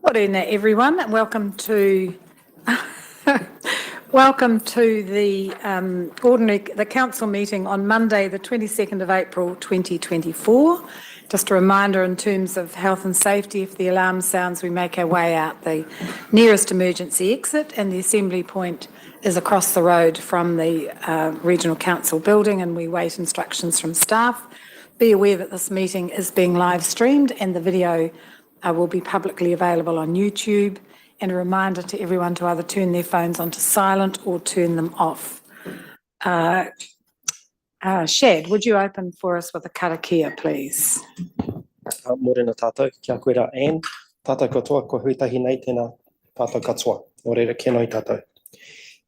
Morena everyone, and welcome to the council meeting on Monday, the 22nd of April 2024. Just a reminder in terms of health and safety, if the alarm sounds, we make our way out the nearest emergency exit, and the assembly point is across the road from the regional council building, and we wait instructions from staff. Be aware that this meeting is being live streamed and the video will be publicly available on YouTube, and a reminder to everyone to either turn their phones onto silent or turn them off. Shad, would you open for us with a karakia, please? Morena tātou, kia koe rā Anne, tātou katoa, ko huitahi nei tēnā tātou katoa, nō reira kēnoi tātou.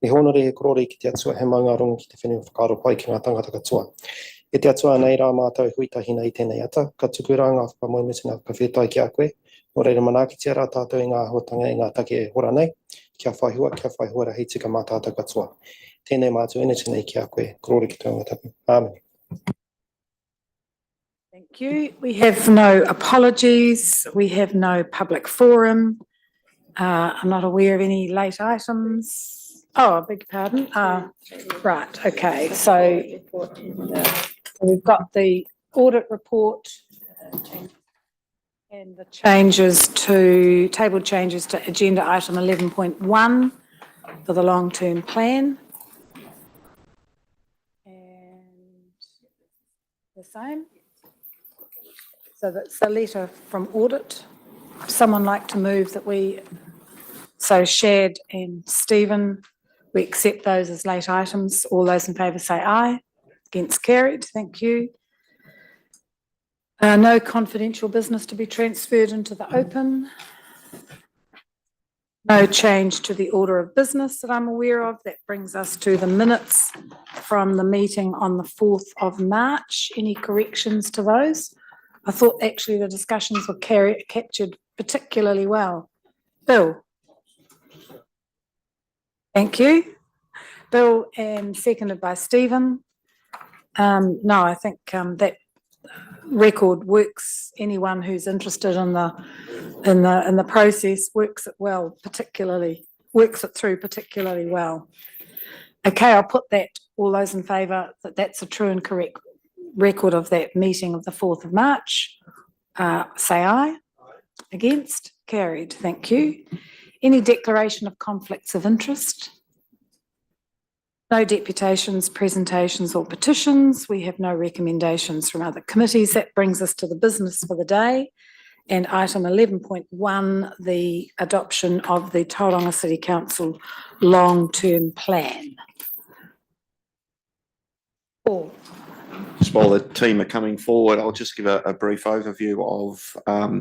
Me honore he korore ki te atua, he maunga rongo ki te whenua whakaaro pai ki ngā tangata katoa. E te atua nei rā mātou huitahi nei tēnei ata, ka tuku rā ngā whakamoemutina ka whetai ki a koe, nō reira manakitia rā tātou i ngā hotanga i ngā take e hora nei, kia whai hora hei tika mā tātou katoa. Tēnei mātou ene tēnei ki a koe, korore ki tō ngatapu. Amen. Thank you. We have no apologies. We have no public forum. I'm not aware of any late items. Oh, I beg your pardon. Right, okay. So we've got the audit report and the table changes to agenda item 11.1 for the long-term plan. And the same. So that's a letter from audit. Someone like to move that so Shad and Stephen, we accept those as late items. All those in favour say aye. Against carried. Thank you. No confidential business to be transferred into the open. No change to the order of business that I'm aware of. That brings us to the minutes from the meeting on the 4th of March. Any corrections to those? I thought actually the discussions were captured particularly well. Bill? Thank you. Bill, and seconded by Stephen. No, I think that record works. Anyone who's interested in the process works it through particularly well. Okay, I'll put that, all those in favour that that's a true and correct record of that meeting of the 4th of March. Say aye. Against? Carried. Thank you. Any declaration of conflicts of interest? No deputations, presentations or petitions. We have no recommendations from other committees. That brings us to the business for the day. And item 11.1, the adoption of the Tauranga City Council long-term plan. Paul. Just while the team are coming forward, I'll just give a brief overview of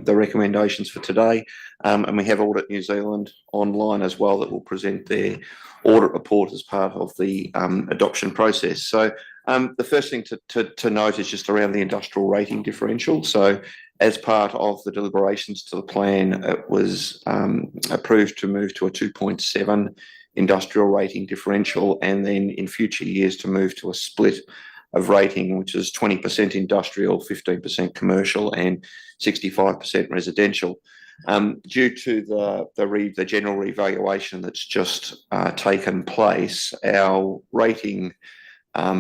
the recommendations for today. And we have Audit New Zealand online as well that will present their audit report as part of the adoption process. So the first thing to note is just around the industrial rating differential. So as part of the deliberations to the plan, it was approved to move to a 2.7 industrial rating differential, and then in future years to move to a split of rating, which is 20% industrial, 15% commercial and 65% residential. Due to the general revaluation that's just taken place, our rating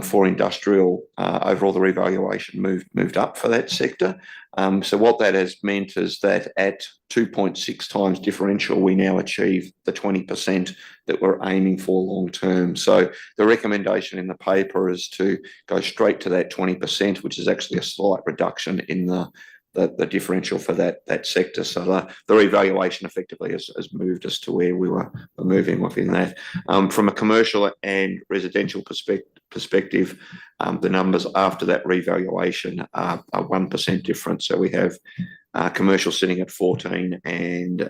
for industrial, overall the revaluation moved up for that sector. So what that has meant is that at 2.6 times differential, we now achieve the 20% that we're aiming for long term. So the recommendation in the paper is to go straight to that 20%, which is actually a slight reduction in the differential for that sector. So the revaluation effectively has moved us to where we were moving within that. From a commercial and residential perspective, the numbers after that revaluation are 1% different. So we have commercial sitting at 14 and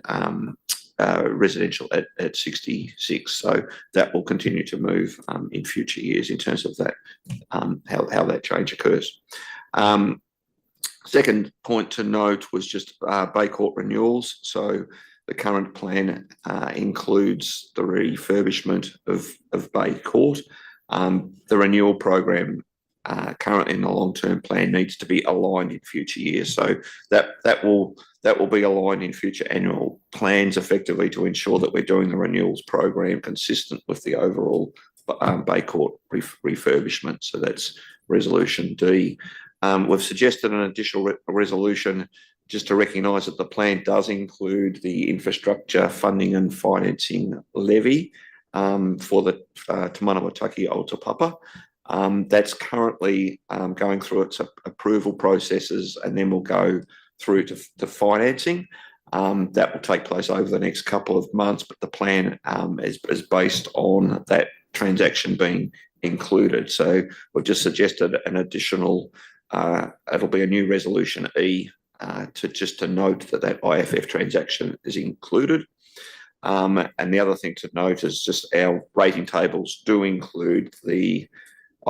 residential at 66. So that will continue to move in future years in terms of that, how that change occurs. Second point to note was just Bay Court renewals. So the current plan includes the refurbishment of Bay Court. The renewal program currently in the long-term plan needs to be aligned in future years. So that will be aligned in future annual plans effectively to ensure that we're doing the renewals program consistent with the overall Bay Court refurbishment. So that's resolution D. We've suggested an additional resolution just to recognise that the plan does include the infrastructure funding and financing levy for the Te Manawataki o Te Papa. That's currently going through its approval processes, and then we'll go through to financing. That will take place over the next couple of months, but the plan is based on that transaction being included. So we've just suggested an additional, it'll be a new resolution E, to note that IFF transaction is included. And the other thing to note is just our rating tables do include the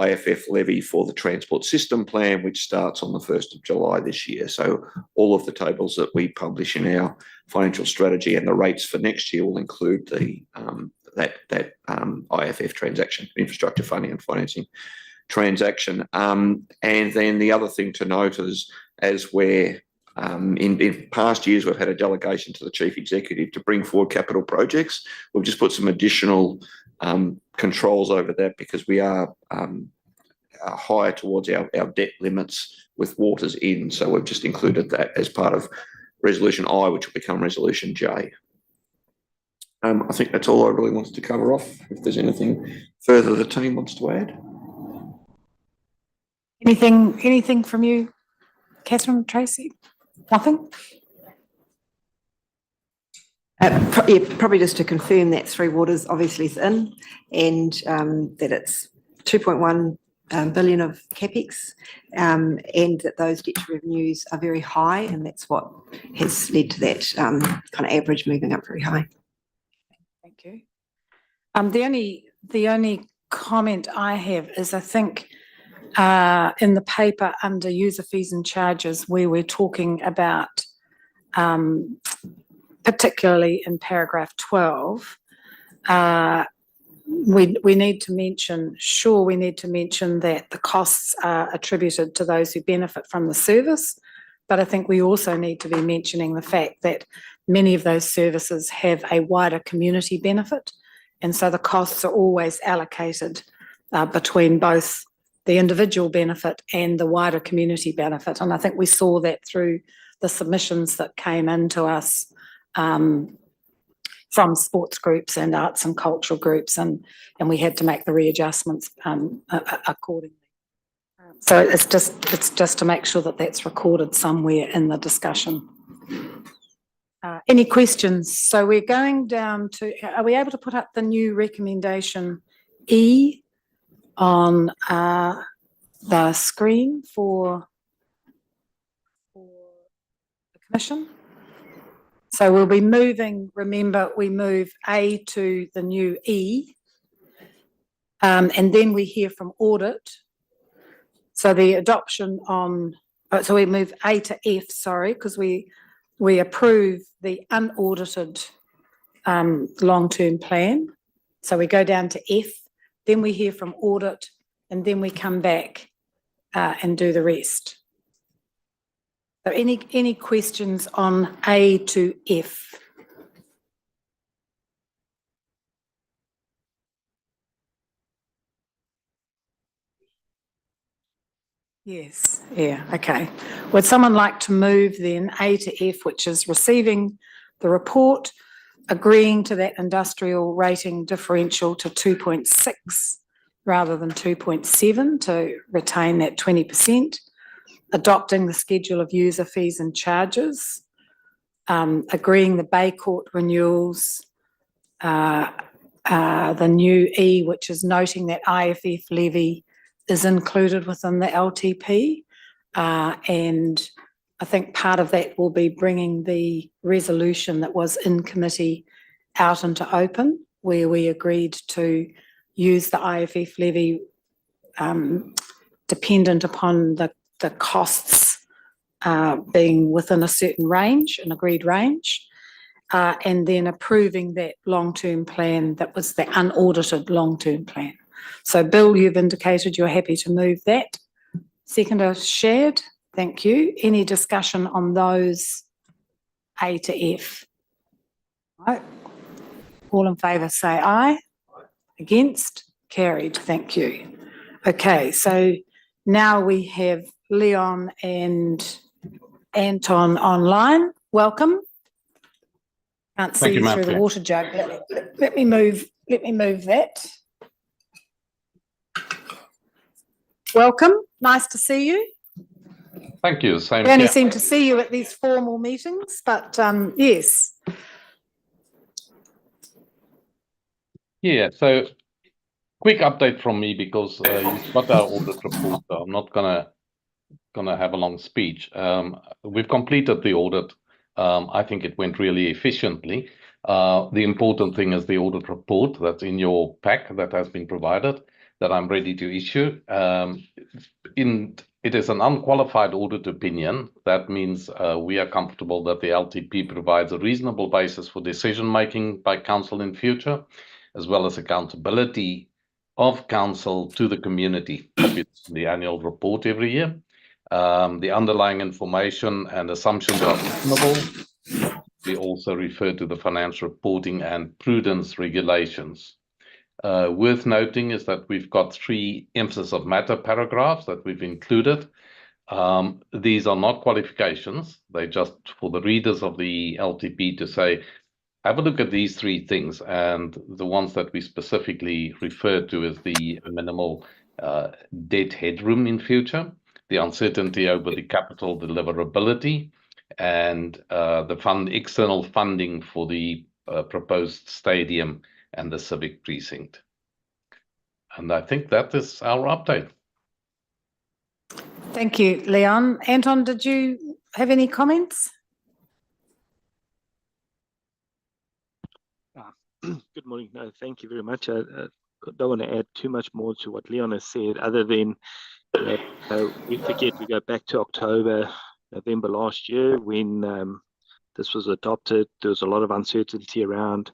IFF levy for the transport system plan, which starts on the 1st of July this year. So all of the tables that we publish in our financial strategy and the rates for next year will include the that IFF transaction, infrastructure funding and financing transaction. And then the other thing to note is, as we're in past years, we've had a delegation to the Chief Executive to bring forward capital projects. We've just put some additional controls over that because we are higher towards our debt limits with waters in. So we've just included that as part of Resolution I, which will become Resolution J. I think that's all I really wanted to cover off. If there's anything further the team wants to add. Anything from you, Catherine, Tracy? Nothing? Probably just to confirm that Three Waters obviously is in, and that it's 2.1 billion of capex, and that those debt to revenues are very high, and that's what has led to that kind of average moving up very high. Thank you. The only comment I have is, I think in the paper under user fees and charges, where we're talking about particularly in paragraph 12, we need to mention that the costs are attributed to those who benefit from the service, but I think we also need to be mentioning the fact that many of those services have a wider community benefit, and so the costs are always allocated between both the individual benefit and the wider community benefit. And I think we saw that through the submissions that came into us from sports groups and arts and cultural groups, and we had to make the readjustments accordingly. So it's just to make sure that that's recorded somewhere in the discussion. Any questions? So we're going down to, are we able to put up the new recommendation E on the screen for the Commission? So we'll be moving, remember, we move A to the new E, and then we hear from audit. So the adoption on, so we move A to F, sorry, because we approve the unaudited long-term plan. So we go down to F, then we hear from audit, and then we come back and do the rest. So any questions on A to F? Yes, yeah, okay. Would someone like to move then A to F, which is receiving the report, agreeing to that industrial rating differential to 2.6 rather than 2.7 to retain that 20%, adopting the schedule of user fees and charges, agreeing the Bay Court renewals, the new E, which is noting that IFF levy is included within the LTP, and I think part of that will be bringing the resolution that was in committee out into open, where we agreed to use the IFF levy dependent upon the costs being within a certain range, an agreed range, and then approving that long-term plan that was the unaudited long-term plan. So Bill, you've indicated you're happy to move that. Seconder shared, thank you. Any discussion on those A to F? Right. All in favour say aye. Against? Carried. Thank you. Okay, so now we have Leon and Anton online. Welcome. Can't Thank see you, you Madam through the Chair. water jug. Let me move that. Welcome. Nice to see you. Thank you. Same We only here. seem to see you at these formal meetings, but yes. Yeah, so quick update from me because you've got our audit report. So I'm not gonna have a long speech. We've completed the audit. I think it went really efficiently. The important thing is the audit report that's in your pack that has been provided that I'm ready to issue. It is an unqualified audit opinion. That means we are comfortable that the LTP provides a reasonable basis for decision making by council in future, as well as accountability of council to the community. Obviously, the annual report every year. The underlying information and assumptions are reasonable. We also refer to the financial reporting and prudence regulations. Worth noting is that we've got 3 emphasis of matter paragraphs that we've included. These are not qualifications. They're just for the readers of the LTP to say, have a look at these 3 things. And the ones that we specifically refer to as the minimal debt headroom in future, the uncertainty over the capital deliverability, and the external funding for the proposed stadium and the civic precinct. And I think that is our update. Thank you, Leon. Anton, did you have any comments? Good morning. No, thank you very much. I don't want to add too much more to what Leon has said, other than we forget, we go back to October, November last year when this was adopted. There was a lot of uncertainty around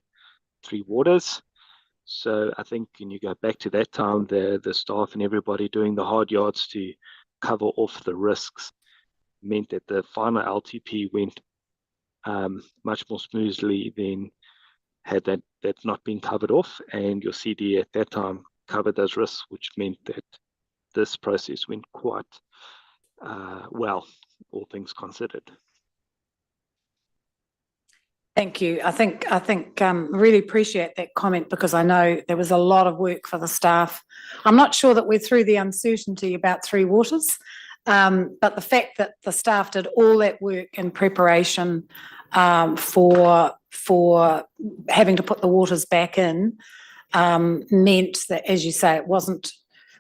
Three Waters. So I think when you go back to that time, the staff and everybody doing the hard yards to cover off the risks meant that the final LTP went much more smoothly than had that not been covered off, and your CD at that time covered those risks, which meant that this process went quite well, all things considered. Thank you. I think really appreciate that comment, because I know there was a lot of work for the staff. I'm not sure that we're through the uncertainty about Three Waters, but the fact that the staff did all that work in preparation for having to put the waters back in meant that, as you say, it wasn't.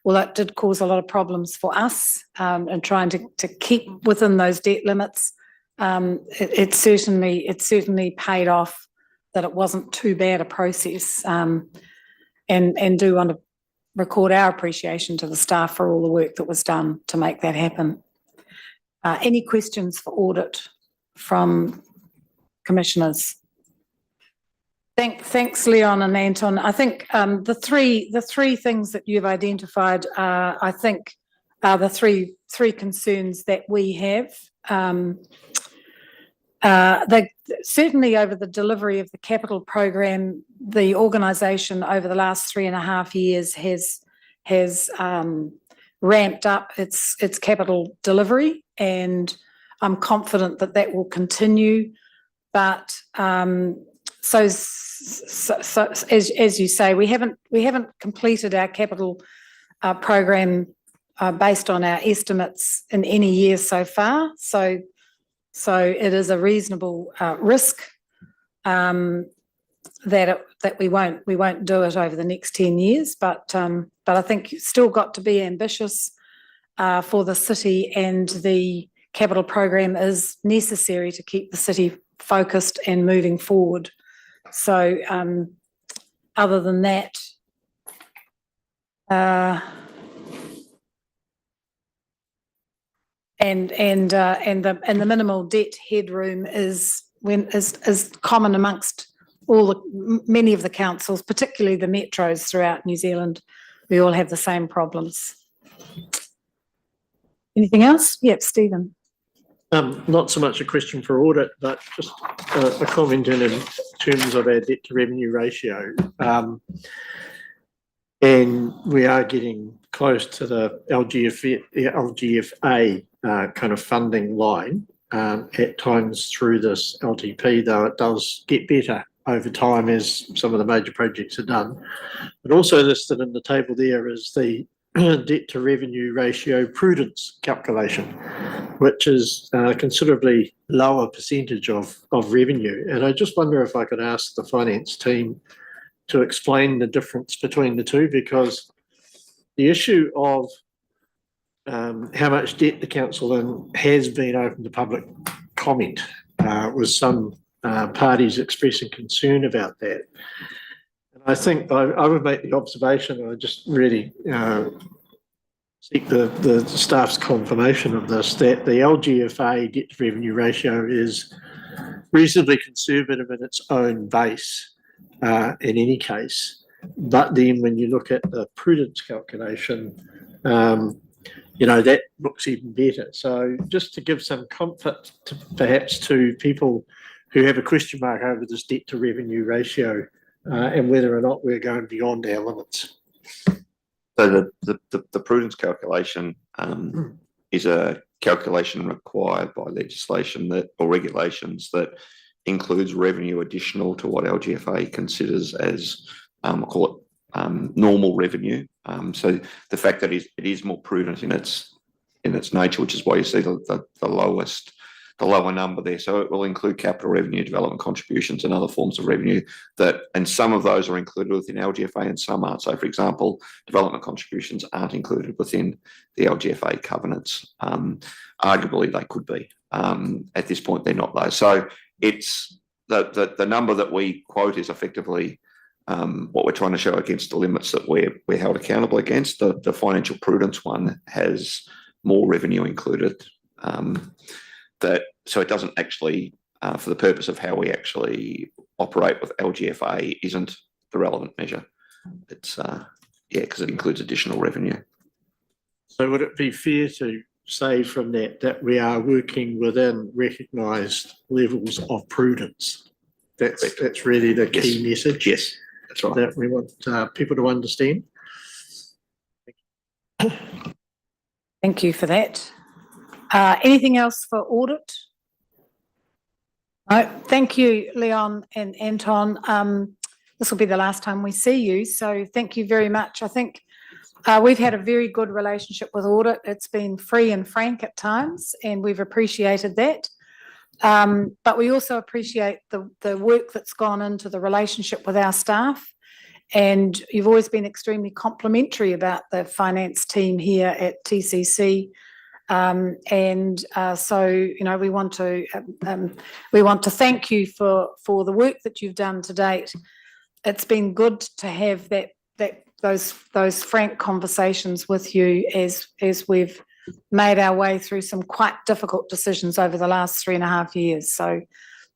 Well, it did cause a lot of problems for us in trying to keep within those debt limits. It certainly paid off that it wasn't too bad a process, and do want to record our appreciation to the staff for all the work that was done to make that happen. Any questions for audit from commissioners? Thanks, Leon and Anton. I think the three things that you've identified, I think, are the three concerns that we have. Certainly over the delivery of the capital program, the organisation over the last 3.5 years has ramped up its capital delivery, and I'm confident that will continue. But so as you say, we haven't completed our capital program based on our estimates in any year so far. So it is a reasonable risk that we won't do it over the next 10 years. But I think you've still got to be ambitious for the city, and the capital program is necessary to keep the city focused and moving forward. So other than that, and the minimal debt headroom is common amongst many of the councils, particularly the metros throughout New Zealand. We all have the same problems. Anything else? Yep, Stephen. Not so much a question for audit, but just a comment in terms of our debt to revenue ratio. And we are getting close to the LGFA kind of funding line at times through this LTP, though it does get better over time as some of the major projects are done. But also listed in the table there is the debt to revenue ratio prudence calculation, which is a considerably lower percentage of revenue. And I just wonder if I could ask the finance team to explain the difference between the two, because the issue of how much debt the council has been open to public comment, with some parties expressing concern about that. And I think I would make the observation, and I just really seek the staff's confirmation of this, that the LGFA debt to revenue ratio is reasonably conservative in its own base in any case. But then when you look at the prudence calculation, that looks even better. So just to give some comfort perhaps to people who have a question mark over this debt to revenue ratio and whether or not we're going beyond our limits. So the prudence calculation is a calculation required by legislation or regulations that includes revenue additional to what LGFA considers as, call it normal revenue. So the fact that it is more prudent in its nature, which is why you see the lower number there. So it will include capital revenue, development contributions, and other forms of revenue and some of those are included within LGFA and some aren't. So for example, development contributions aren't included within the LGFA covenants. Arguably they could be. At this point, they're not though. So it's the number that we quote is effectively what we're trying to show against the limits that we're held accountable against. The financial prudence one has more revenue included. So it doesn't actually, for the purpose of how we actually operate with LGFA, isn't the relevant measure. It's because it includes additional revenue. So would it be fair to say from that we are working within recognised levels of prudence? That's really the key message. Yes, that's right. That we want people to understand. Thank you for that. Anything else for audit? No, thank you, Leon and Anton. This will be the last time we see you, so thank you very much. I think we've had a very good relationship with audit. It's been free and frank at times, and we've appreciated that. But we also appreciate the work that's gone into the relationship with our staff, and you've always been extremely complimentary about the finance team here at TCC. So we want to thank you for the work that you've done to date. It's been good to have those frank conversations with you as we've made our way through some quite difficult decisions over the last 3.5 years. So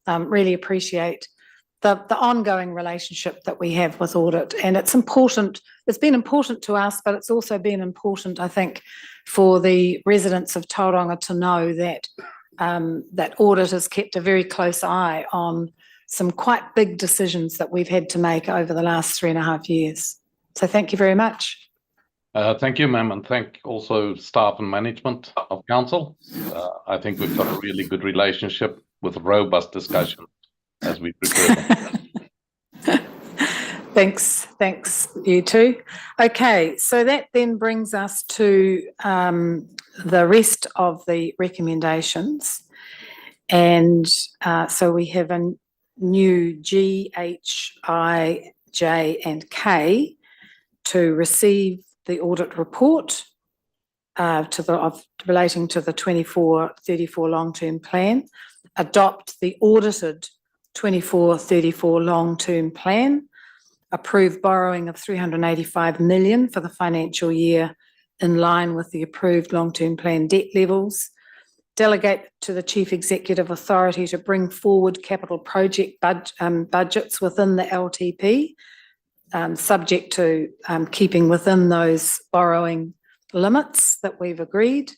really appreciate the ongoing relationship that we have with audit, and it's important. It's been important to us, but it's also been important, I think, for the residents of Tauranga to know that that audit has kept a very close eye on some quite big decisions that we've had to make over the last 3.5 years. So thank you very much. Thank you, ma'am, and thank also staff and management of council. I think we've got a really good relationship with robust discussion as we prepare. Thanks, you too. Okay, so that then brings us to the rest of the recommendations. And so we have a new G, H, I, J and K to receive the audit report relating to the 24-34 long-term plan, adopt the audited 24-34 long-term plan, approve borrowing of 385 million for the financial year in line with the approved long-term plan debt levels, delegate to the Chief Executive authority to bring forward capital project budgets within the LTP, subject to keeping within those borrowing limits that we've agreed,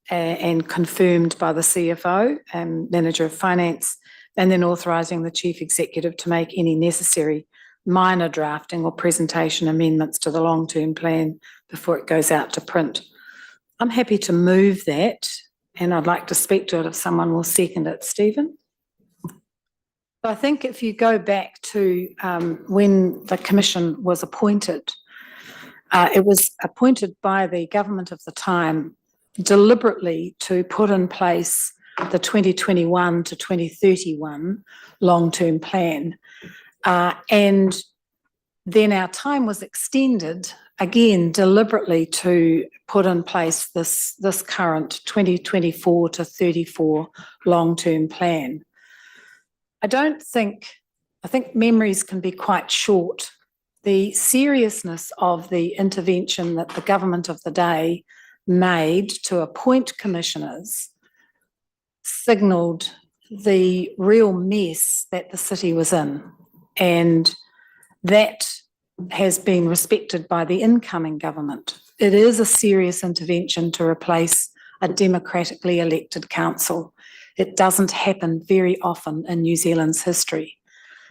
and confirmed by the CFO and Manager of Finance, and then authorising the Chief Executive to make any necessary minor drafting or presentation amendments to the long-term plan before it goes out to print. I'm happy to move that, and I'd like to speak to it if someone will second it. Stephen? I think if you go back to when the commission was appointed, it was appointed by the government of the time deliberately to put in place the 2021 to 2031 long-term plan. And then our time was extended again deliberately to put in place this current 2024 to 34 long-term plan. I think memories can be quite short. The seriousness of the intervention that the government of the day made to appoint commissioners signalled the real mess that the city was in, and that has been respected by the incoming government. It is a serious intervention to replace a democratically elected council. It doesn't happen very often in New Zealand's history.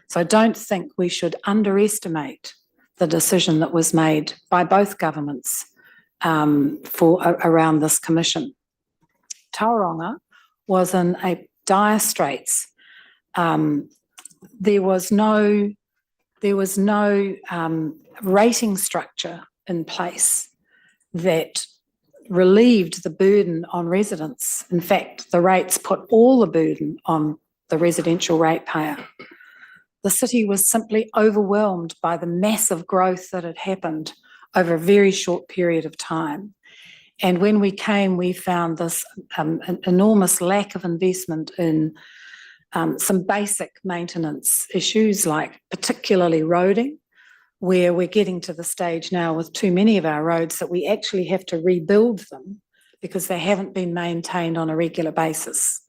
So I don't think we should underestimate the decision that was made by both governments around this commission. Tauranga was in a dire straits. There was no rating structure in place that relieved the burden on residents. In fact, the rates put all the burden on the residential ratepayer. The city was simply overwhelmed by the massive growth that had happened over a very short period of time. And when we came, we found this enormous lack of investment in some basic maintenance issues, like particularly roading, where we're getting to the stage now with too many of our roads that we actually have to rebuild them because they haven't been maintained on a regular basis.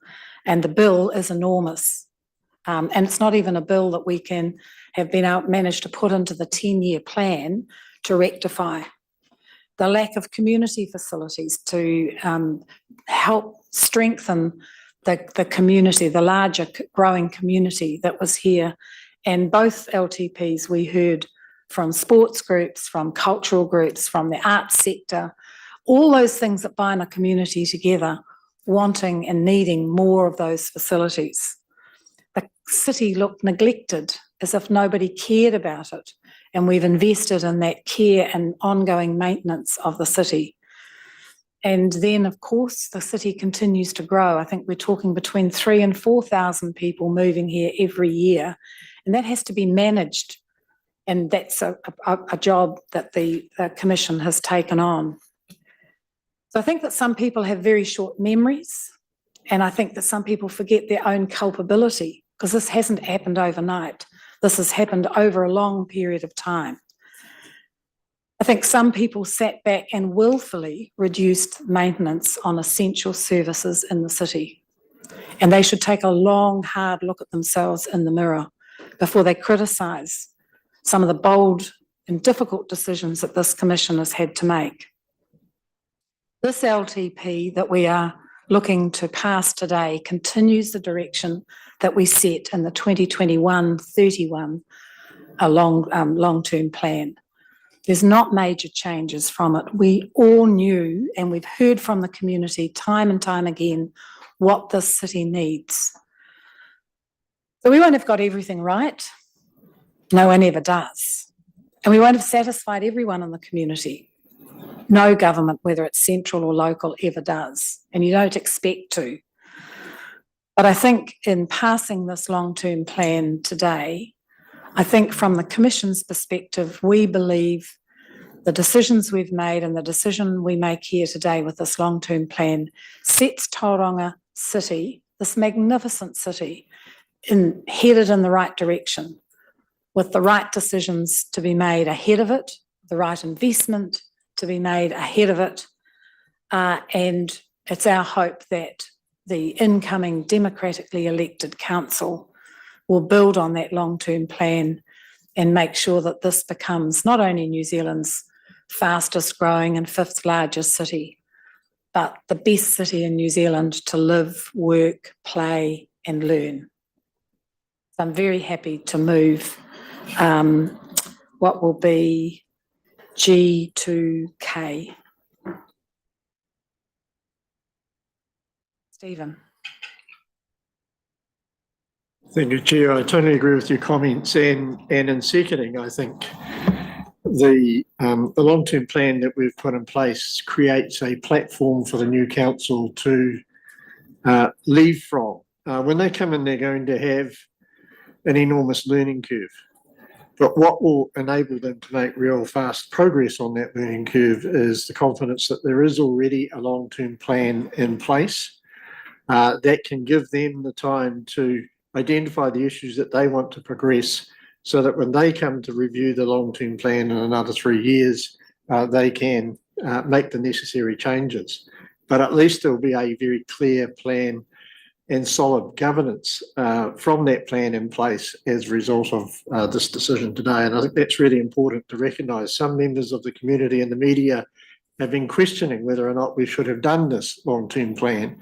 And the bill is enormous. And it's not even a bill that we can have managed to put into the 10-year plan to rectify. The lack of community facilities to help strengthen the community, the larger growing community that was here. And both LTPs, we heard from sports groups, from cultural groups, from the arts sector, all those things that bind a community together, wanting and needing more of those facilities. The city looked neglected, as if nobody cared about it. And we've invested in that care and ongoing maintenance of the city. And then, of course, the city continues to grow. I think we're talking between 3,000 and 4,000 people moving here every year. And that has to be managed. And that's a job that the Commission has taken on. So I think that some people have very short memories. And I think that some people forget their own culpability, because this hasn't happened overnight. This has happened over a long period of time. I think some people sat back and willfully reduced maintenance on essential services in the city. And they should take a long, hard look at themselves in the mirror before they criticise some of the bold and difficult decisions that this Commission has had to make. This LTP that we are looking to pass today continues the direction that we set in the 2021-31 long-term plan. There's not major changes from it. We all knew, and we've heard from the community time and time again, what this city needs. So we won't have got everything right. No one ever does. And we won't have satisfied everyone in the community. No government, whether it's central or local, ever does. And you don't expect to. But I think in passing this long-term plan today, I think from the Commission's perspective, we believe the decisions we've made and the decision we make here today with this long-term plan sets Tauranga City, this magnificent city, headed in the right direction, with the right decisions to be made ahead of it, the right investment to be made ahead of it. And it's our hope that the incoming democratically elected council will build on that long-term plan and make sure that this becomes not only New Zealand's fastest growing and fifth largest city, but the best city in New Zealand to live, work, play and learn. So I'm very happy to move what will be G2K. Stephen. Thank you, Chair. I totally agree with your comments, and in seconding, I think the long-term plan that we've put in place creates a platform for the new council to leave from. When they come in, they're going to have an enormous learning curve. But what will enable them to make real fast progress on that learning curve is the confidence that there is already a long-term plan in place that can give them the time to identify the issues that they want to progress, so that when they come to review the long-term plan in another 3 years, they can make the necessary changes. But at least there'll be a very clear plan and solid governance from that plan in place as a result of this decision today. And I think that's really important to recognise. Some members of the community and the media have been questioning whether or not we should have done this long-term plan.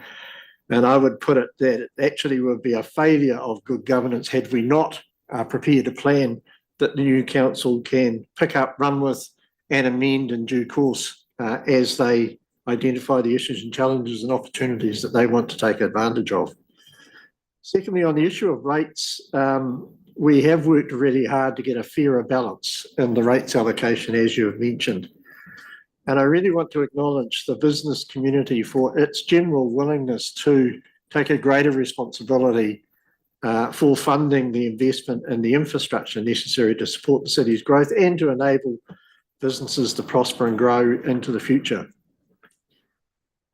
And I would put it that it actually would be a failure of good governance had we not prepared a plan that the new council can pick up, run with and amend in due course as they identify the issues and challenges and opportunities that they want to take advantage of. Secondly, on the issue of rates, we have worked really hard to get a fairer balance in the rates allocation, as you have mentioned. And I really want to acknowledge the business community for its general willingness to take a greater responsibility for funding the investment in the infrastructure necessary to support the city's growth and to enable businesses to prosper and grow into the future.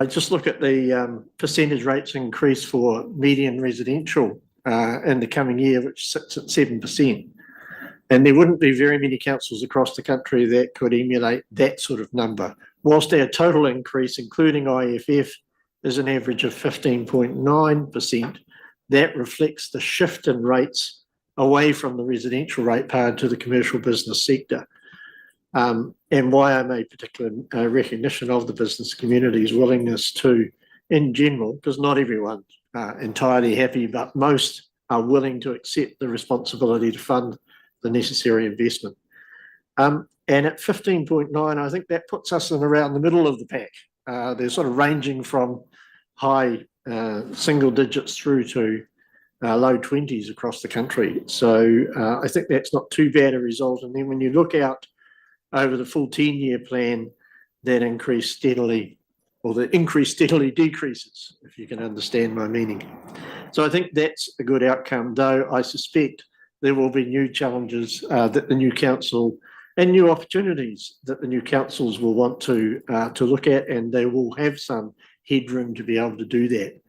I just look at the percentage rates increase for median residential in the coming year, which sits at 7%. And there wouldn't be very many councils across the country that could emulate that sort of number. Whilst our total increase, including IFF, is an average of 15.9%, that reflects the shift in rates away from the residential rate paid to the commercial business sector. And why I made particular recognition of the business community's willingness to, in general, because not everyone's entirely happy, but most are willing to accept the responsibility to fund the necessary investment. And at 15.9, I think that puts us in around the middle of the pack. They're sort of ranging from high single digits through to low 20s across the country. So I think that's not too bad a result. And then when you look out over the full 10-year plan, that increase steadily, or the increase steadily decreases, if you can understand my meaning. So I think that's a good outcome, though I suspect there will be new challenges that the new council and new opportunities that the new councils will want to look at, and they will have some headroom to be able to do that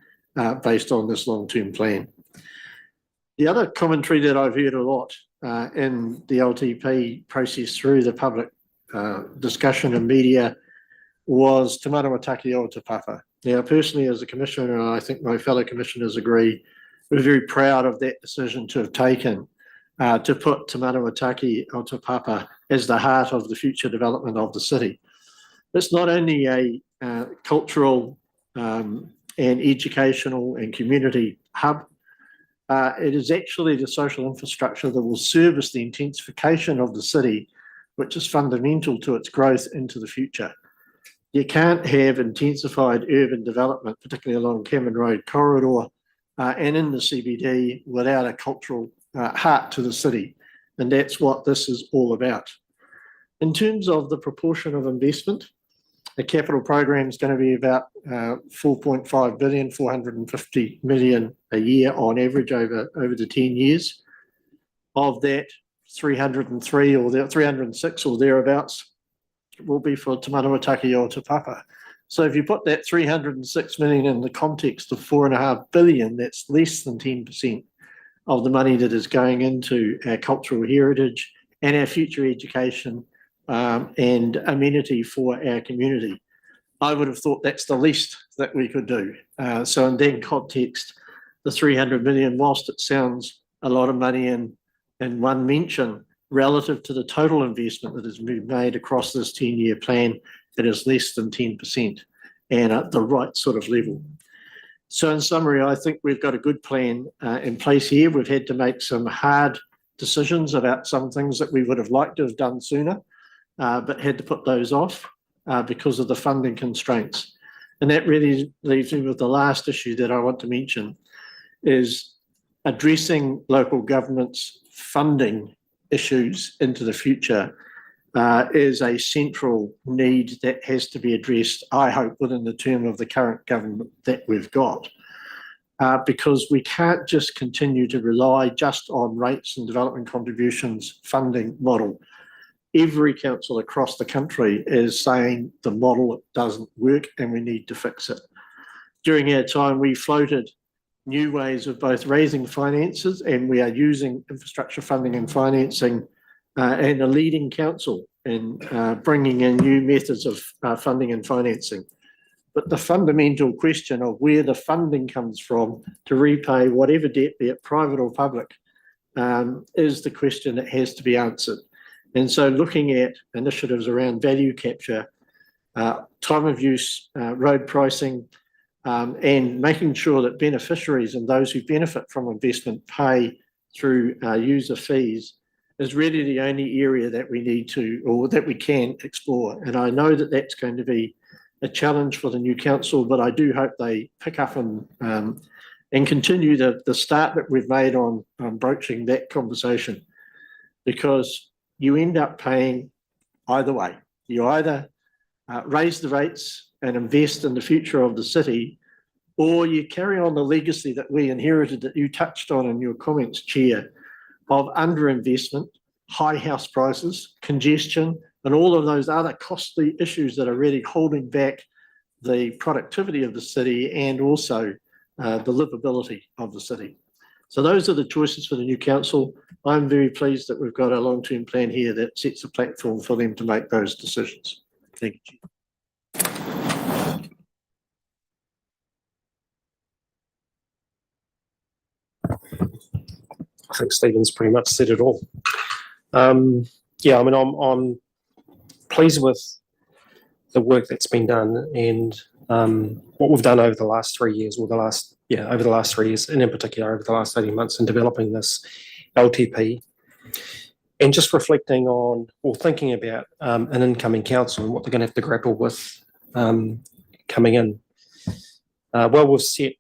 based on this long-term plan. The other commentary that I've heard a lot in the LTP process through the public discussion and media was Te Manawa o Te Papa. Now, personally, as a commissioner, and I think my fellow commissioners agree, we're very proud of that decision to have taken to put Te Manawa o Te Papa as the heart of the future development of the city. It's not only a cultural and educational and community hub, it is actually the social infrastructure that will service the intensification of the city, which is fundamental to its growth into the future. You can't have intensified urban development, particularly along Cameron Road corridor and in the CBD, without a cultural heart to the city. And that's what this is all about. In terms of the proportion of investment, the capital program is going to be about 4.5 billion, 450 million a year on average over the 10 years. Of that, 303 or 306 or thereabouts will be for Te Manawa o Te Papa. So if you put that 306 million in the context of 4.5 billion, that's less than 10% of the money that is going into our cultural heritage and our future education and amenity for our community. I would have thought that's the least that we could do. So in that context, the 300 million, whilst it sounds a lot of money in one mention, relative to the total investment that has been made across this 10-year plan, it is less than 10%. and at the right sort of level. So in summary, I think we've got a good plan in place here. We've had to make some hard decisions about some things that we would have liked to have done sooner, but had to put those off because of the funding constraints. And that really leaves me with the last issue that I want to mention, is addressing local government's funding issues into the future is a central need that has to be addressed, I hope, within the term of the current government that we've got. Because we can't just continue to rely just on rates and development contributions funding model. Every council across the country is saying the model doesn't work and we need to fix it. During our time, we floated new ways of both raising finances, and we are using infrastructure funding and financing and a leading council in bringing in new methods of funding and financing. But the fundamental question of where the funding comes from to repay whatever debt, be it private or public, is the question that has to be answered. And so looking at initiatives around value capture, time of use, road pricing, and making sure that beneficiaries and those who benefit from investment pay through user fees is really the only area that we need to, or that we can explore. And I know that that's going to be a challenge for the new council, but I do hope they pick up and continue the start that we've made on broaching that conversation, because you end up paying either way. You either raise the rates and invest in the future of the city, or you carry on the legacy that we inherited, that you touched on in your comments, Chair, of underinvestment, high house prices, congestion, and all of those other costly issues that are really holding back the productivity of the city and also the livability of the city. So those are the choices for the new council. I'm very pleased that we've got a long-term plan here that sets a platform for them to make those decisions. Thank you. I think Stephen's pretty much said it all. Yeah, I mean, I'm pleased with the work that's been done and what we've done over the last 3 years, or over the last 3 years, and in particular over the last 18 months in developing this LTP, and just reflecting on, or thinking about an incoming council and what they're going to have to grapple with coming in. Well, we've set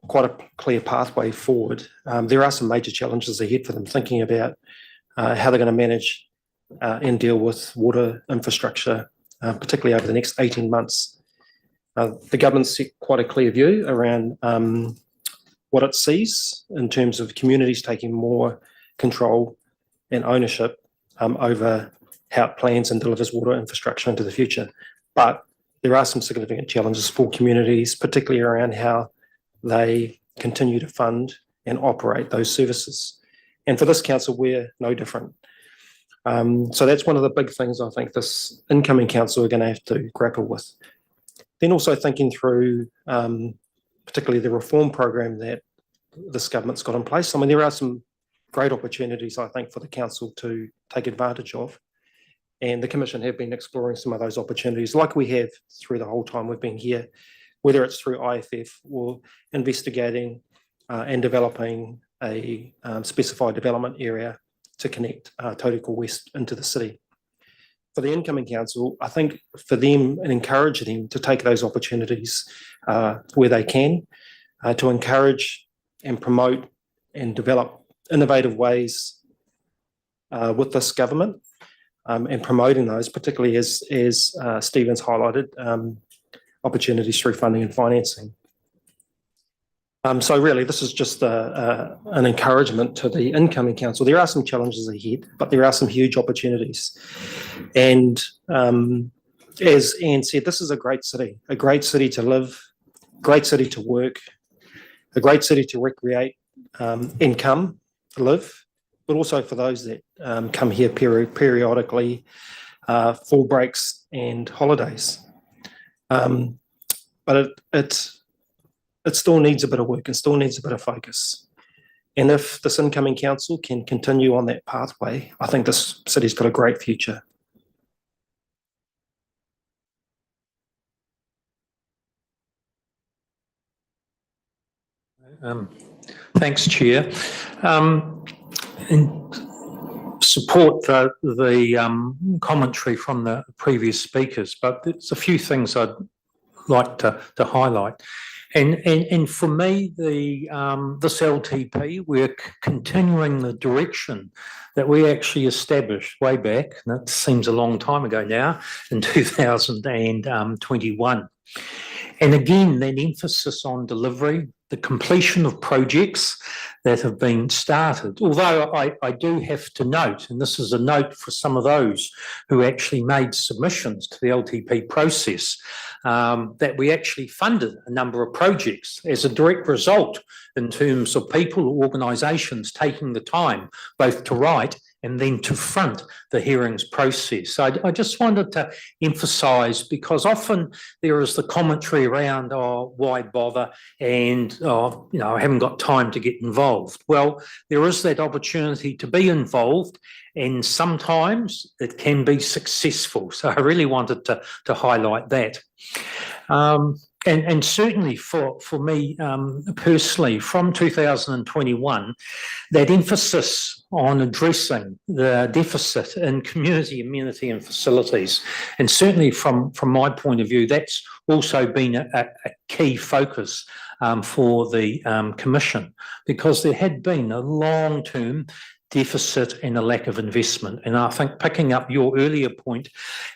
quite a clear pathway forward. There are some major challenges ahead for them, thinking about how they're going to manage and deal with water infrastructure, particularly over the next 18 months. The government's set quite a clear view around what it sees in terms of communities taking more control and ownership over how it plans and delivers water infrastructure into the future. But there are some significant challenges for communities, particularly around how they continue to fund and operate those services. And for this council, we're no different. So that's one of the big things I think this incoming council are going to have to grapple with. Then also thinking through particularly the reform program that this government's got in place. I mean, there are some great opportunities, I think, for the council to take advantage of. And the Commission have been exploring some of those opportunities, like we have through the whole time we've been here, whether it's through IFF or investigating and developing a specified development area to connect Tauranga West into the city. For the incoming council, I think for them and encourage them to take those opportunities where they can, to encourage and promote and develop innovative ways with this government, and promoting those, particularly as Stephen's highlighted, opportunities through funding and financing. So really, this is just an encouragement to the incoming council. There are some challenges ahead, but there are some huge opportunities. And as Anne said, this is a great city to live, great city to work, a great city to recreate, and come live, but also for those that come here periodically for breaks and holidays. But it still needs a bit of work and still needs a bit of focus. And if this incoming council can continue on that pathway, I think this city's got a great future. Thanks, Chair. And support the commentary from the previous speakers, but there's a few things I'd like to highlight. And for me, this LTP, we're continuing the direction that we actually established way back, and that seems a long time ago now, in 2021. And again, that emphasis on delivery, the completion of projects that have been started. Although I do have to note, and this is a note for some of those who actually made submissions to the LTP process, that we actually funded a number of projects as a direct result in terms of people or organisations taking the time both to write and then to front the hearings process. So I just wanted to emphasise, because often there is the commentary around, oh, why bother, and oh, you know, I haven't got time to get involved. Well, there is that opportunity to be involved, and sometimes it can be successful. So I really wanted to highlight that. And certainly for me personally, from 2021, that emphasis on addressing the deficit in community amenity and facilities, and certainly from my point of view, that's also been a key focus for the Commission, because there had been a long-term deficit and a lack of investment. And I think, picking up your earlier point,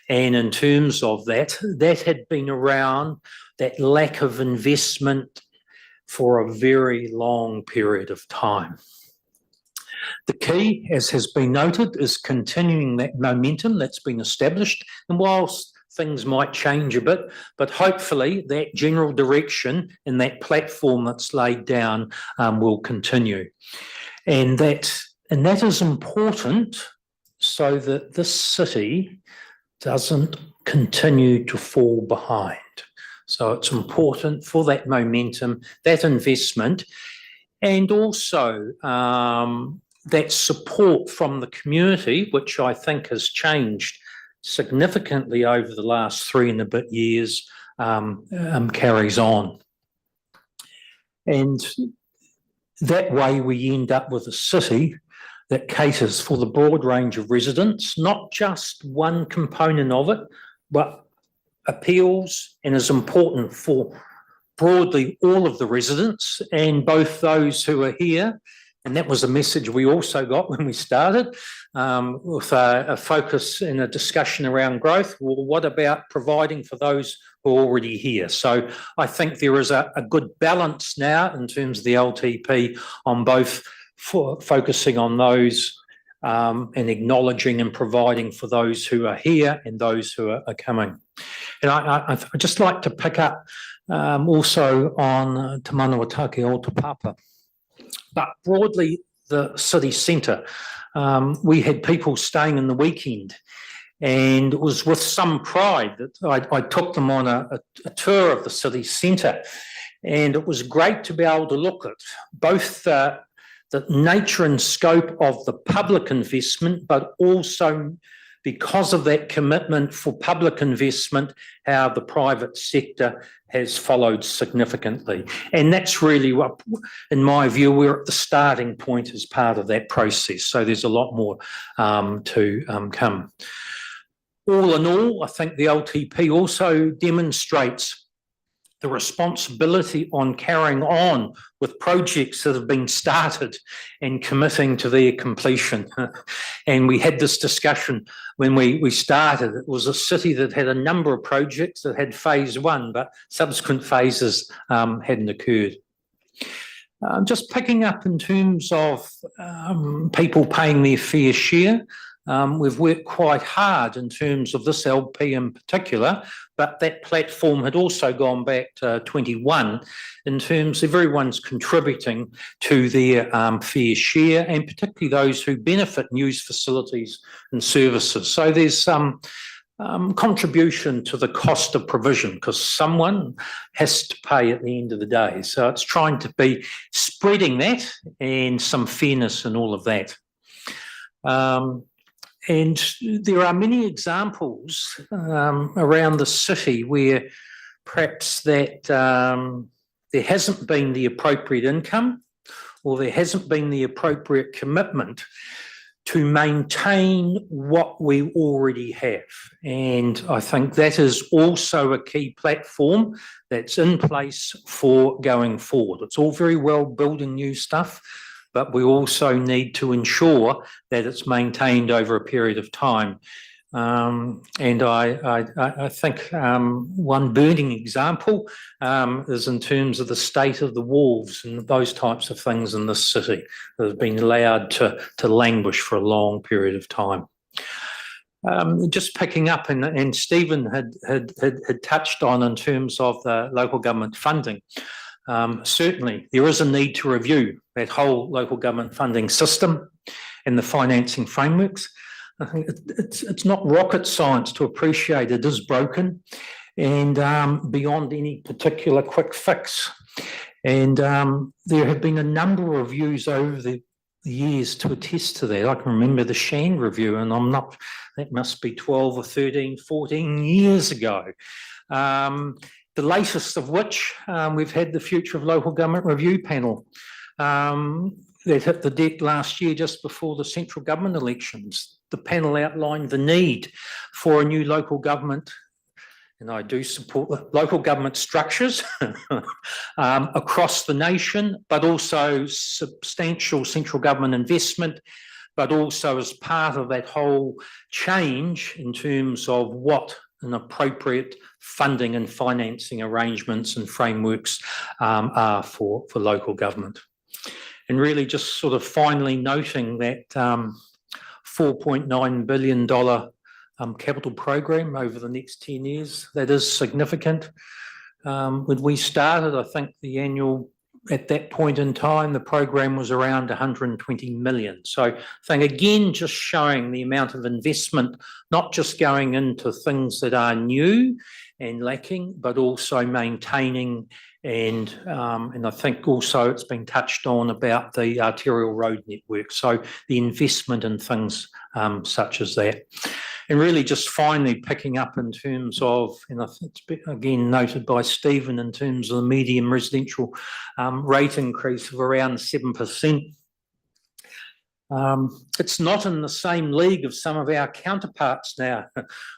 and in terms of that had been around that lack of investment for a very long period of time. The key, as has been noted, is continuing that momentum that's been established. And whilst things might change a bit, but hopefully that general direction and that platform that's laid down will continue. And that is important so that this city doesn't continue to fall behind. So it's important for that momentum, that investment, and also that support from the community, which I think has changed significantly over the last 3 and a bit years, carries on. And that way we end up with a city that caters for the broad range of residents, not just one component of it, but appeals and is important for broadly all of the residents, and both those who are here. And that was a message we also got when we started, with a focus and a discussion around growth. Well, what about providing for those who are already here? So I think there is a good balance now in terms of the LTP on both focusing on those and acknowledging and providing for those who are here and those who are coming. And I'd just like to pick up also on Te Manawa o Te Papa. But broadly, the city centre, we had people staying in the weekend, and it was with some pride that I took them on a tour of the city centre. And it was great to be able to look at both the nature and scope of the public investment, but also, because of that commitment for public investment, how the private sector has followed significantly. And that's really what, in my view, we're at the starting point as part of that process. So there's a lot more to come. All in all, I think the LTP also demonstrates the responsibility on carrying on with projects that have been started and committing to their completion. And we had this discussion when we started. It was a city that had a number of projects that had phase 1, but subsequent phases hadn't occurred. Just picking up in terms of people paying their fair share, we've worked quite hard in terms of this LP in particular, but that platform had also gone back to 21 in terms of everyone's contributing to their fair share, and particularly those who benefit and use facilities and services. So there's some contribution to the cost of provision, because someone has to pay at the end of the day. So it's trying to be spreading that and some fairness in all of that. And there are many examples around the city where perhaps that there hasn't been the appropriate income or there hasn't been the appropriate commitment to maintain what we already have. And I think that is also a key platform that's in place for going forward. It's all very well building new stuff, but we also need to ensure that it's maintained over a period of time. And I think one burning example is in terms of the state of the wharves and those types of things in this city that have been allowed to languish for a long period of time. Just picking up, and Stephen had touched on in terms of the local government funding. Certainly, there is a need to review that whole local government funding system and the financing frameworks. I think it's not rocket science to appreciate it is broken and beyond any particular quick fix. And there have been a number of reviews over the years to attest to that. I can remember the Shan review, and that must be 12 or 13, 14 years ago. The latest of which we've had the Future of Local Government Review panel. That hit the deck last year just before the central government elections. The panel outlined the need for a new local government, and I do support the local government structures across the nation, but also substantial central government investment, but also as part of that whole change in terms of what an appropriate funding and financing arrangements and frameworks are for local government. And really just sort of finally noting that $4.9 billion capital program over the next 10 years, that is significant. When we started, I think the annual, at that point in time, the program was around 120 million. So I think again, just showing the amount of investment, not just going into things that are new and lacking, but also maintaining and I think also it's been touched on about the arterial road network. So the investment in things such as that. And really just finally picking up in terms of, and I think it's been again noted by Stephen in terms of the medium residential rate increase of around 7%. It's not in the same league of some of our counterparts now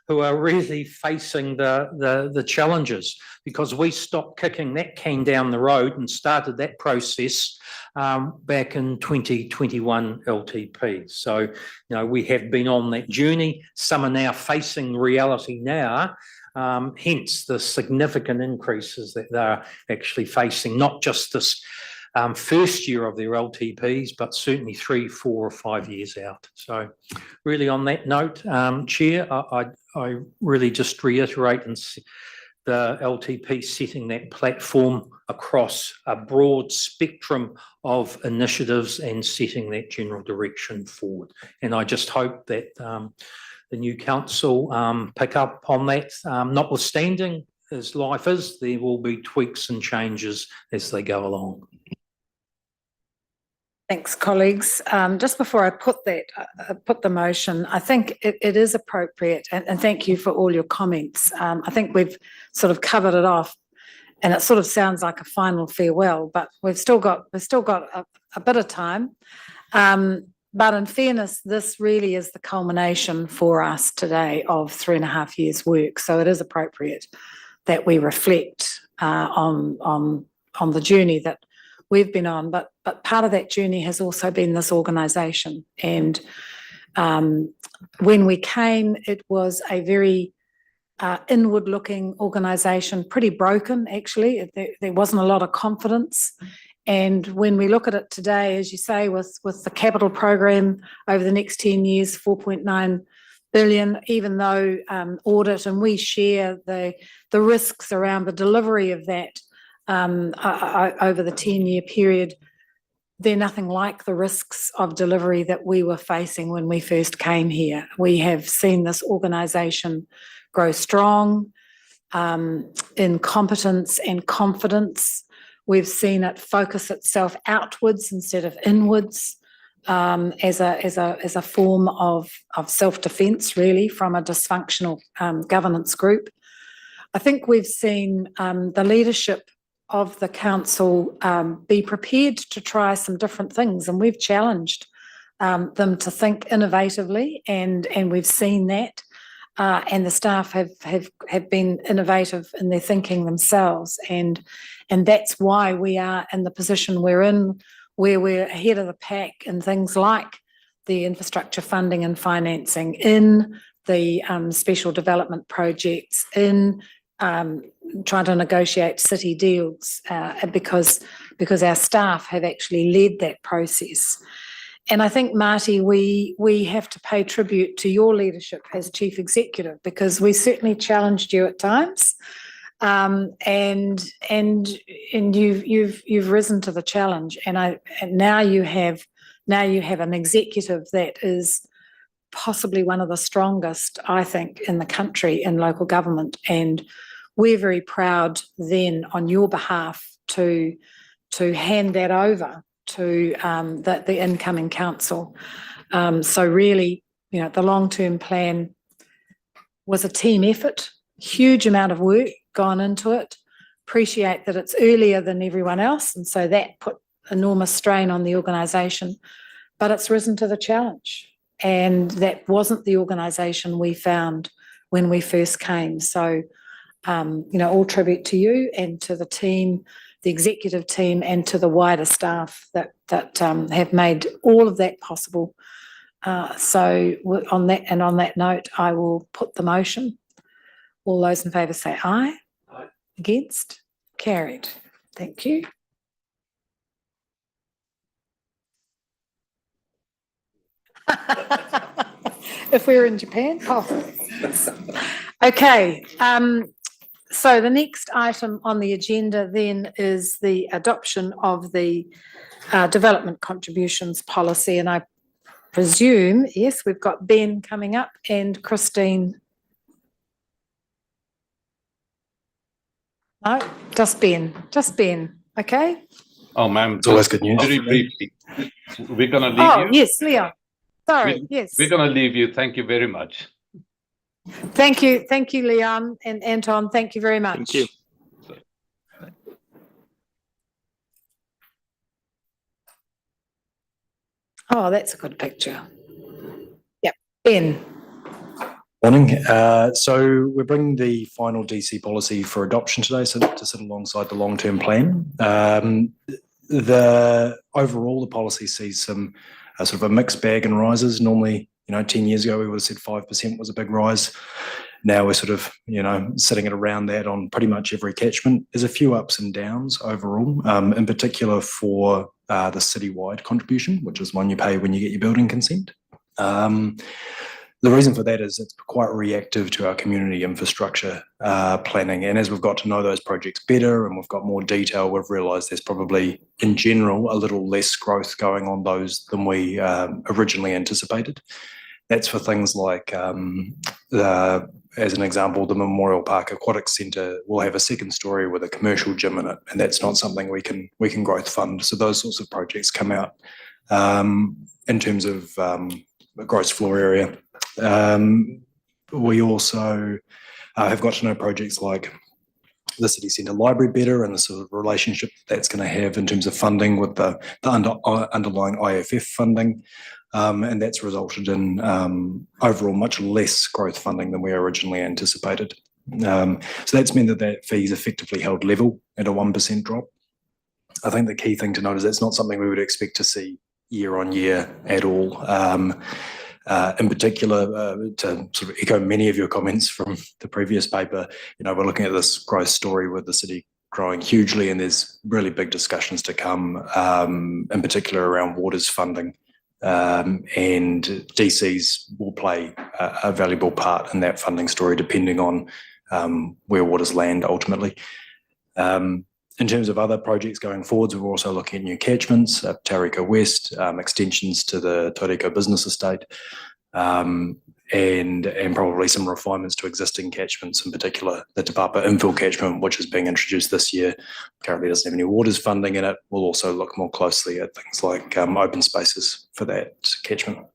who are really facing the challenges, because we stopped kicking that can down the road and started that process back in 2021 LTP. So, you know, we have been on that journey. Some are now facing reality now, hence the significant increases that they're actually facing, not just this first year of their LTPs, but certainly 3, 4 or 5 years out. So really on that note, Chair, I really just reiterate the LTP setting that platform across a broad spectrum of initiatives and setting that general direction forward. And I just hope that the new council pick up on that, notwithstanding as life is, there will be tweaks and changes as they go along. Thanks, colleagues. Just before I put the motion, I think it is appropriate, and thank you for all your comments. I think we've sort of covered it off, and it sort of sounds like a final farewell, but we've still got a bit of time. But in fairness, this really is the culmination for us today of 3.5 years' work. So it is appropriate that we reflect on the journey that we've been on, but part of that journey has also been this organisation. And when we came, it was a very inward-looking organisation, pretty broken actually. There wasn't a lot of confidence. And when we look at it today, as you say, with the capital program over the next 10 years, 4.9 billion, even though audit and we share the risks around the delivery of that over the 10-year period, they're nothing like the risks of delivery that we were facing when we first came here. We have seen this organisation grow strong in competence and confidence. We've seen it focus itself outwards instead of inwards as a form of self-defence, really, from a dysfunctional governance group. I think we've seen the leadership of the council be prepared to try some different things, and we've challenged them to think innovatively, and we've seen that, and the staff have been innovative in their thinking themselves, and that's why we are in the position we're in, where we're ahead of the pack in things like the infrastructure funding and financing, in the special development projects, in trying to negotiate city deals, because our staff have actually led that process. And I think, Marty, we have to pay tribute to your leadership as chief executive, because we certainly challenged you at times, and you've risen to the challenge. And now you have an executive that is possibly one of the strongest, I think, in the country in local government, and we're very proud then on your behalf to hand that over to the incoming council. So really, the long-term plan was a team effort, huge amount of work gone into it. Appreciate that it's earlier than everyone else, and so that put enormous strain on the organisation, but it's risen to the challenge, and that wasn't the organisation we found when we first came. So, all tribute to you and to the team, the executive team, and to the wider staff that have made all of that possible. So on that note, I will put the motion. All those in favour say aye. Aye. Against? Carried. Thank you. If we were in Japan. Okay. So the next item on the agenda then is the adoption of the development contributions policy, and I presume, yes, we've got Ben coming up and Christine. No, just Ben, okay? Oh, ma'am. It's always good news. Very briefly. We're going to leave Oh, you. yes, Leon. Sorry, yes. We're going to leave you. Thank you very much. Thank you, Leon and Anton. Thank you very much. Thank you. Oh, that's a good picture. Yep, Ben. Morning. So we're bringing the final DC policy for adoption today, so to sit alongside the long-term plan. The policy sees some sort of a mixed bag in rises. Normally, 10 years ago, we would have said 5% was a big rise. Now we're sort of, sitting at around that on pretty much every catchment. There's a few ups and downs overall, in particular for the citywide contribution, which is one you pay when you get your building consent. The reason for that is it's quite reactive to our community infrastructure planning. And as we've got to know those projects better and we've got more detail, we've realised there's probably, in general, a little less growth going on those than we originally anticipated. That's for things like, as an example, the Memorial Park Aquatic Centre will have a second story with a commercial gym in it, and that's not something we can growth fund. So those sorts of projects come out in terms of gross floor area. We also have got to know projects like the city centre library better and the sort of relationship that's going to have in terms of funding with the underlying IFF funding. And that's resulted in overall much less growth funding than we originally anticipated. So that's meant that fee is effectively held level at a 1% drop. I think the key thing to note is that's not something we would expect to see year on year at all. In particular, to sort of echo many of your comments from the previous paper, we're looking at this growth story with the city growing hugely, and there's really big discussions to come, in particular around waters funding. And DCs will play a valuable part in that funding story, depending on where waters land ultimately. In terms of other projects going forwards, we're also looking at new catchments, Tauranga West, extensions to the Tauranga Business Estate, and probably some refinements to existing catchments, in particular the Te Papa infill catchment, which is being introduced this year. Currently doesn't have any waters funding in it. We'll also look more closely at things like open spaces for that catchment.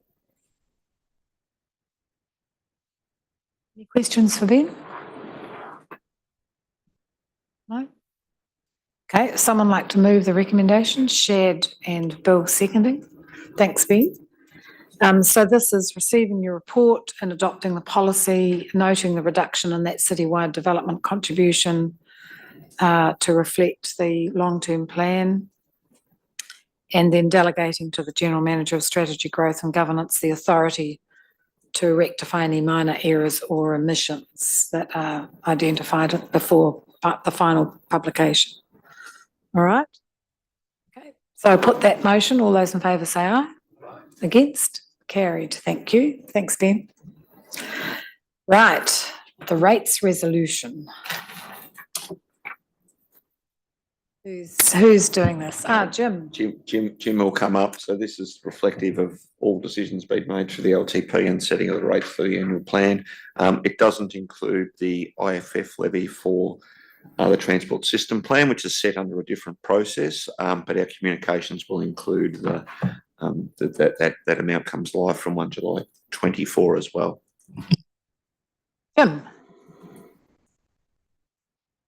Any questions for Ben? No? Okay, someone like to move the recommendation? Shared and Bill seconding. Thanks, Ben. So this is receiving your report and adopting the policy, noting the reduction in that citywide development contribution to reflect the long-term plan, and then delegating to the General Manager of Strategy, Growth and Governance the authority to rectify any minor errors or omissions that are identified before the final publication. All right? Okay, so I put that motion. All those in favour say aye. Against? Carried. Thank you. Thanks, Ben. Right, the rates resolution. Who's doing this? Jim. Jim will come up. So this is reflective of all decisions being made for the LTP and setting of the rates for the annual plan. It doesn't include the IFF levy for the transport system plan, which is set under a different process, but our communications will include that amount comes live from 1 July 24 as well. Jim.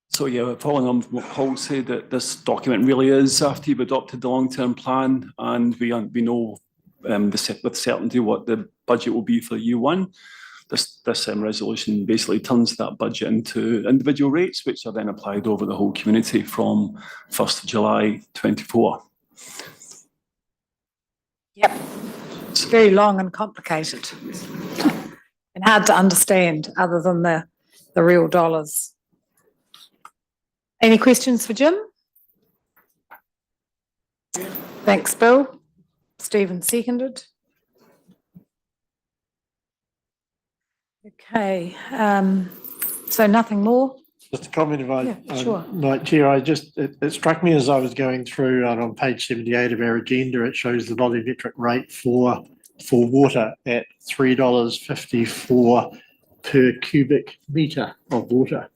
So yeah, following on from what Paul said, that this document really is after you've adopted the long-term plan, and we know with certainty what the budget will be for year one. This resolution basically turns that budget into individual rates, which are then applied over the whole community from 1st of July 24. Yep. It's very long and complicated and hard to understand other than the real dollars. Any questions for Jim? Thanks, Bill. Stephen seconded. Okay, so nothing more? Just a comment if Sure. might, Chair, it struck me as I was going through, and on page 78 of our agenda, it shows the volumetric rate for water at $3.54 per cubic metre of water.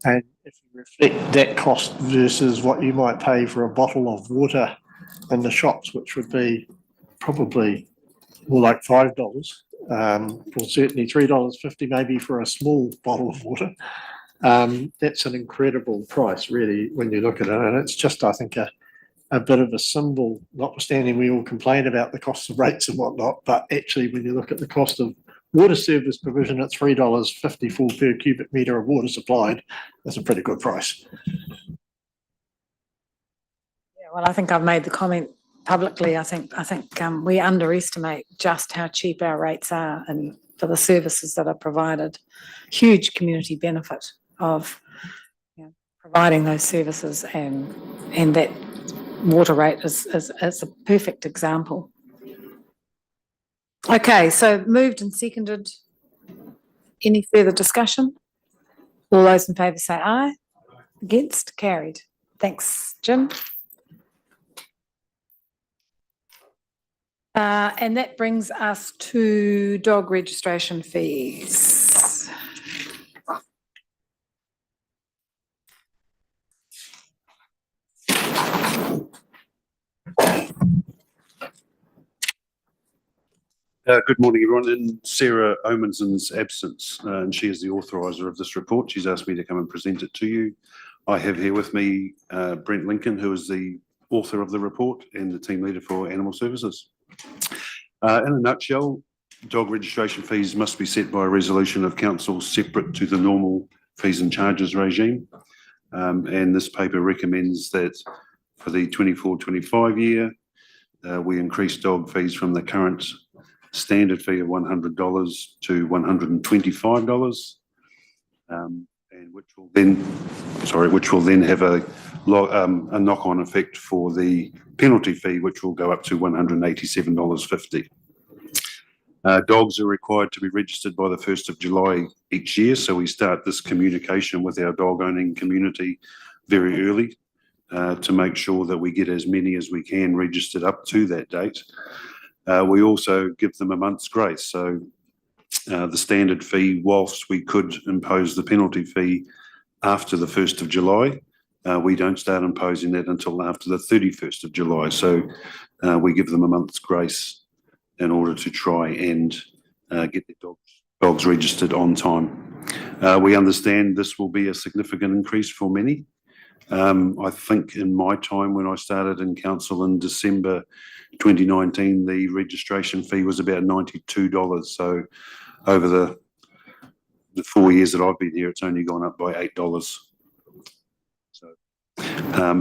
And if you reflect that cost versus what you might pay for a bottle of water in the shops, which would be probably more like $5, or certainly $3.50 maybe for a small bottle of water. That's an incredible price, really, when you look at it. And it's just, I think, a bit of a symbol, notwithstanding we all complain about the cost of rates and whatnot, but actually when you look at the cost of water service provision at $3.54 per cubic metre of water supplied, that's a pretty good price. Yeah, well, I think I've made the comment publicly. I think we underestimate just how cheap our rates are and for the services that are provided. Huge community benefit of providing those services, and that water rate is a perfect example. Okay, so moved and seconded. Any further discussion? All those in favour say aye. Against? Carried. Thanks, Jim. And that brings us to dog registration fees. Good morning, everyone. In Sarah Omansen's absence, and she is the authoriser of this report, she's asked me to come and present it to you. I have here with me Brent Lincoln, who is the author of the report and the team leader for Animal Services. In a nutshell, dog registration fees must be set by a resolution of council separate to the normal fees and charges regime. And this paper recommends that for the 24-25 year, we increase dog fees from the current standard fee of $100 to $125, and which will then have a knock-on effect for the penalty fee, which will go up to $187.50. Dogs are required to be registered by the 1st of July each year, so we start this communication with our dog-owning community very early to make sure that we get as many as we can registered up to that date. We also give them a month's grace. So the standard fee, whilst we could impose the penalty fee after the 1st of July, we don't start imposing that until after the 31st of July. So we give them a month's grace in order to try and get their dogs registered on time. We understand this will be a significant increase for many. I think in my time when I started in council in December 2019, the registration fee was about $92. So over the 4 years that I've been here, it's only gone up by $8. So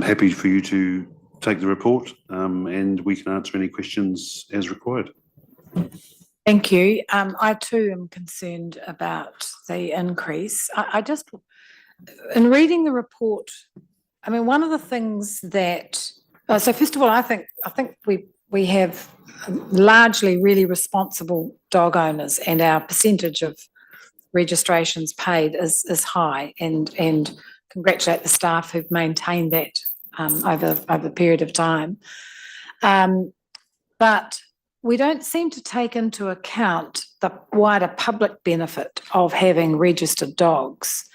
happy for you to take the report and we can answer any questions as required. Thank you. I too am concerned about the increase. I just, in reading the report, I mean, one of the things that, so first of all, I think we have largely really responsible dog owners, and our percentage of registrations paid is high, and congratulate the staff who've maintained that over a period of time. But we don't seem to take into account the wider public benefit of having registered dogs.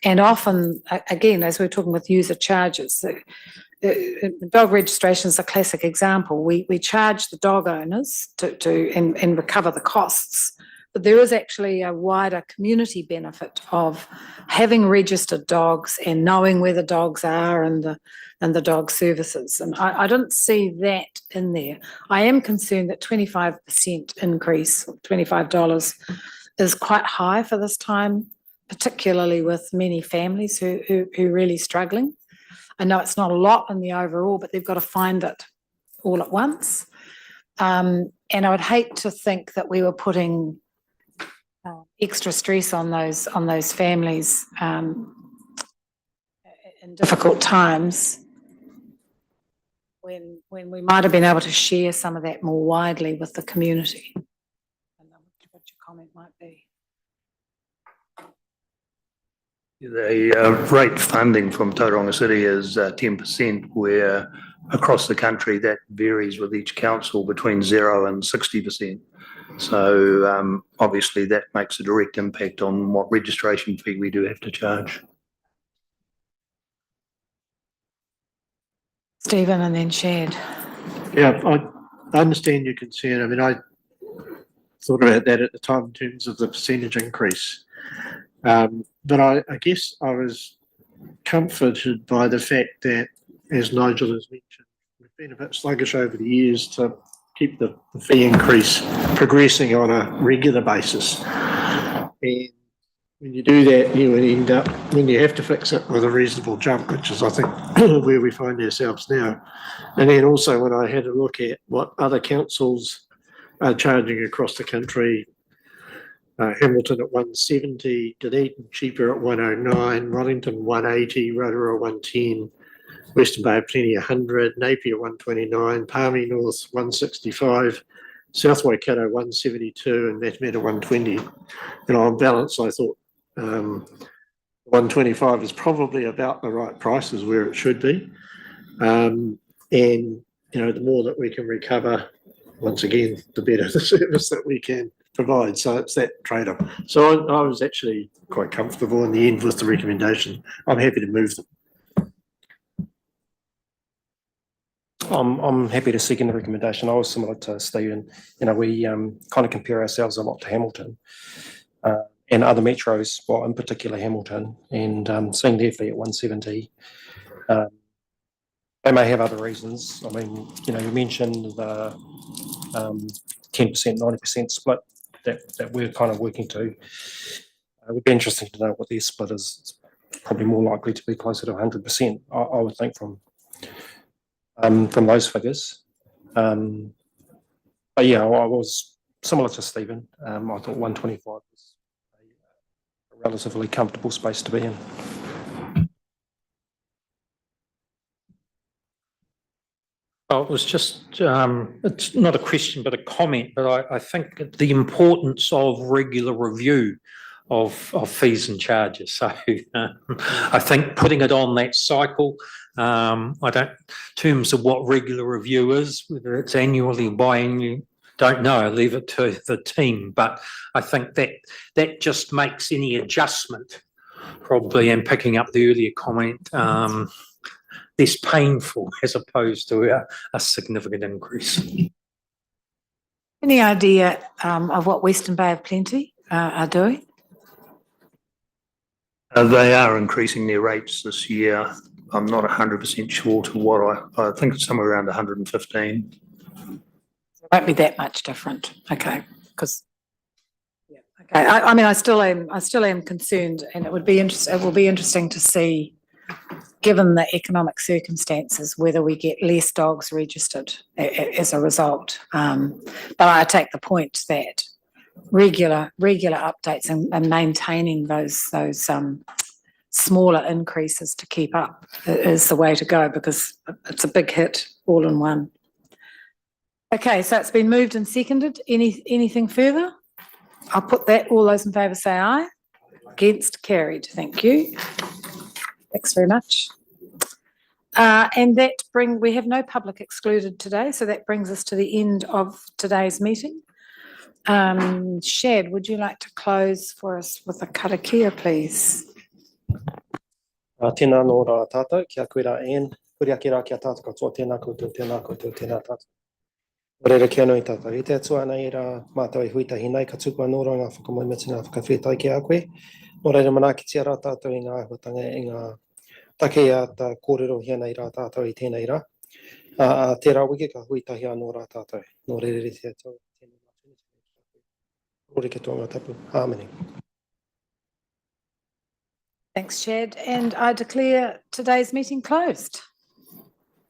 And often, again, as we're talking with user charges, dog registration is a classic example. We charge the dog owners and recover the costs, but there is actually a wider community benefit of having registered dogs and knowing where the dogs are and the dog services. And I didn't see that in there. I am concerned that 25% increase, $25, is quite high for this time, particularly with many families who are really struggling. I know it's not a lot in the overall, but they've got to find it all at once. And I would hate to think that we were putting extra stress on those families in difficult times when we might have been able to share some of that more widely with the community. I don't know what your comment might be. The rate funding from Tauranga City is 10%, where across the country that varies with each council between 0 and 60%. So obviously that makes a direct impact on what registration fee we do have to charge. Stephen and then Shad. Yeah, I understand your concern. I mean, I thought about that at the time in terms of the percentage increase. But I guess I was comforted by the fact that, as Nigel has mentioned, we've been a bit sluggish over the years to keep the fee increase progressing on a regular basis. And when you do that, you would end up, when you have to fix it, with a reasonable jump, which is, I think, where we find ourselves now. And then also when I had a look at what other councils are charging across the country, Hamilton at 170, Dunedin cheaper at 109, Wellington 180, Rotorua 110, Western Bay of Plenty 100, Napier 129, Palmy North 165, South Waikato 172, and Matamata 120. And on balance, I thought 125 is probably about the right price, is where it should be. And you know, the more that we can recover, once again, the better the service that we can provide. So it's that trade-off. So I was actually quite comfortable in the end with the recommendation. I'm happy to move them. I'm happy to second the recommendation. I was similar to Stephen. You know, we kind of compare ourselves a lot to Hamilton and other metros, well, in particular Hamilton, and seeing their fee at 170. They may have other reasons. I mean, you know, you mentioned the 10%, 90% split that we're kind of working to. It would be interesting to know what their split is. It's probably more likely to be closer to 100%, I would think, from those figures. But yeah, I was similar to Stephen. I thought 125 was a relatively comfortable space to be in. Oh, it was just, it's not a question, but a comment, but I think the importance of regular review of fees and charges. So I think putting it on that cycle, I don't, in terms of what regular review is, whether it's annually or biannually, don't know, I leave it to the team. But I think that just makes any adjustment probably, and picking up the earlier comment, less painful as opposed to a significant increase. Any idea of what Western Bay of Plenty are doing? They are increasing their rates this year. I'm not 100% sure to what I think it's somewhere around 115. It won't be that much different, okay, because, yeah, okay, I mean, I still am concerned, and it will be interesting to see, given the economic circumstances, whether we get less dogs registered as a result. But I take the point that regular updates and maintaining those smaller increases to keep up is the way to go, because it's a big hit all in one. Okay, so it's been moved and seconded. Anything further? I'll put that. All those in favour say aye. Against, carried. Thank you. Thanks very much. And we have no public excluded today, so that brings us to the end of today's meeting. Shad, would you like to close for us with a karakia, please? Tēnā nō rā tātou, kia koe rā Anne, kuria ki rā kia tātou katoa, tēnā koutou, tēnā tātou. Reira kia nui tātou, i te atua nei rā mātou i huitahi nei, ka tukua nō rā ngā whakamoimiti ngā whakawhetai ki a koe. Nō reira manakitia rā tātou i ngā ahutanga, i ngā take a tā kōrero hia nei rā tātou i tēnei rā. Tērā wiki ka huitahi anō rā tātou. Nō reira te atua, tēnā mātou. Rore ke tōnga tapu, harmony. Thanks, Shad. And I declare today's meeting closed.